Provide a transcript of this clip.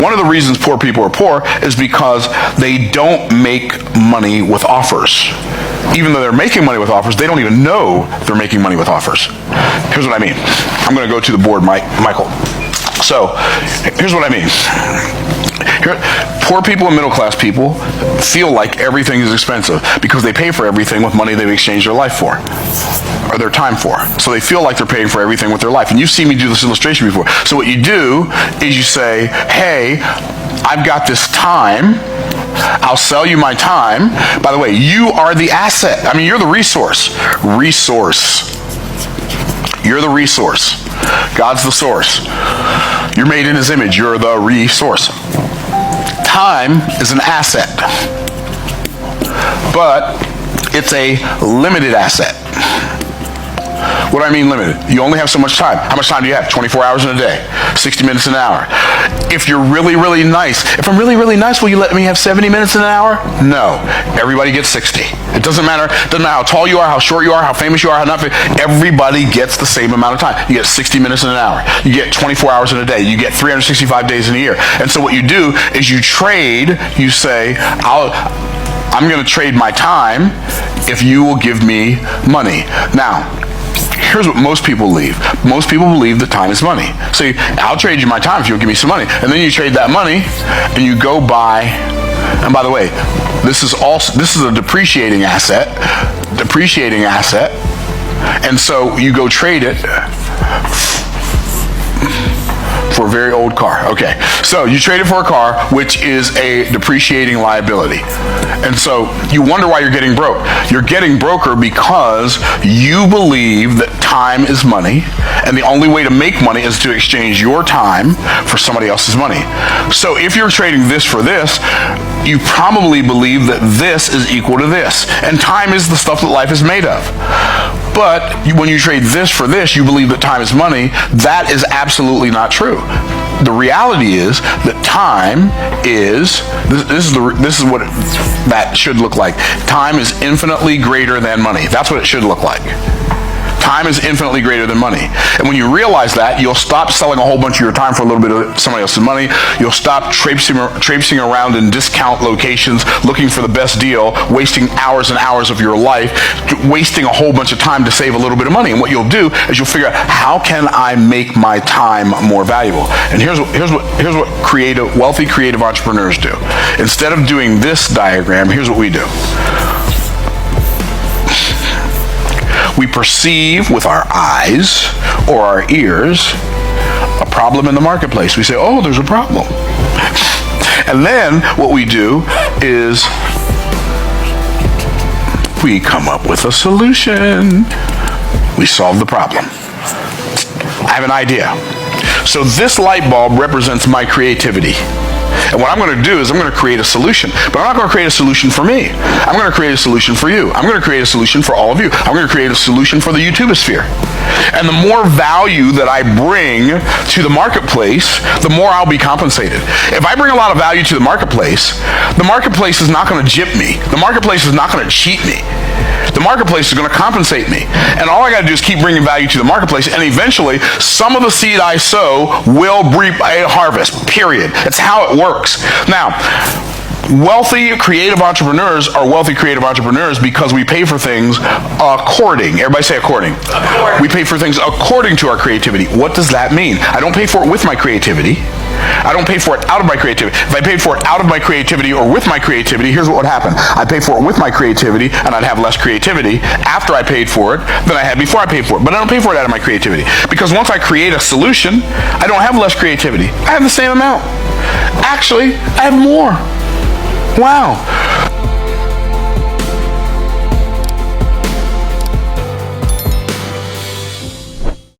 One of the reasons poor people are poor is because they don't make money with offers. Even though they're making money with offers, they don't even know they're making money with offers. Here's what I mean. I'm going to go to the board, Michael. So, here's what I mean. Poor people and middle class people feel like everything is expensive because they pay for everything with money they've exchanged their life for, or their time for. So they feel like they're paying for everything with their life. And you've seen me do this illustration before. So what you do is you say, hey, I've got this time. I'll sell you my time. By the way, you are the asset. I mean, you're the resource. You're the resource. God's the source. You're made in His image. You're the resource. Time is an asset, but it's a limited asset. What do I mean limited? You only have so much time. How much time do you have? 24 hours in a day, 60 minutes an hour. If you're really, really nice, if I'm really, really nice, will you let me have 70 minutes in an hour? No. Everybody gets 60. It doesn't matter. It doesn't matter how tall you are, how short you are, how famous you are, how not famous. Everybody gets the same amount of time. You get 60 minutes in an hour. You get 24 hours in a day. You get 365 days in a year. And so what you do is you trade. You say, I'm going to trade my time if you will give me money. Now, here's what most people believe. Most people believe that time is money. So I'll trade you my time if you'll give me some money. And then you trade that money and you go buy, and by the way, this is a depreciating asset. And so you go trade it for a very old car. Okay, so you trade it for a car, which is a depreciating liability. And so you wonder why you're getting broke. You're getting broker because you believe that time is money, and the only way to make money is to exchange your time for somebody else's money. So if you're trading this for this, you probably believe that this is equal to this. And time is the stuff that life is made of. But when you trade this for this, you believe that time is money. That is absolutely not true. The reality is that time is, this is what that should look like. Time is infinitely greater than money. That's what it should look like. Time is infinitely greater than money. And when you realize that, you'll stop selling a whole bunch of your time for a little bit of somebody else's money. You'll stop traipsing around in discount locations looking for the best deal, wasting hours and hours of your life, wasting a whole bunch of time to save a little bit of money. And what you'll do is you'll figure out, how can I make my time more valuable? And here's what wealthy creative entrepreneurs do. Instead of doing this diagram, here's what we do. We perceive with our eyes or our ears a problem in the marketplace. We say, oh, there's a problem. And then what we do is we come up with a solution. We solve the problem. I have an idea. So this light bulb represents my creativity. And what I'm going to do is I'm going to create a solution. But I'm not going to create a solution for me. I'm going to create a solution for you. I'm going to create a solution for all of you. I'm going to create a solution for the YouTubesphere. And the more value that I bring to the marketplace, the more I'll be compensated. If I bring a lot of value to the marketplace is not going to gyp me. The marketplace is not going to cheat me. The marketplace is going to compensate me. And all I got to do is keep bringing value to the marketplace, and eventually some of the seed I sow will reap a harvest, period. It's how it works. Now, wealthy creative entrepreneurs are wealthy creative entrepreneurs because we pay for things according. Everybody say according. We pay for things according to our creativity. What does that mean? I don't pay for it with my creativity. I don't pay for it out of my creativity. If I paid for it out of my creativity or with my creativity, here's what would happen. I'd pay for it with my creativity, and I'd have less creativity after I paid for it than I had before I paid for it. But I don't pay for it out of my creativity. Because once I create a solution, I don't have less creativity. I have the same amount. Actually, I have more. Wow.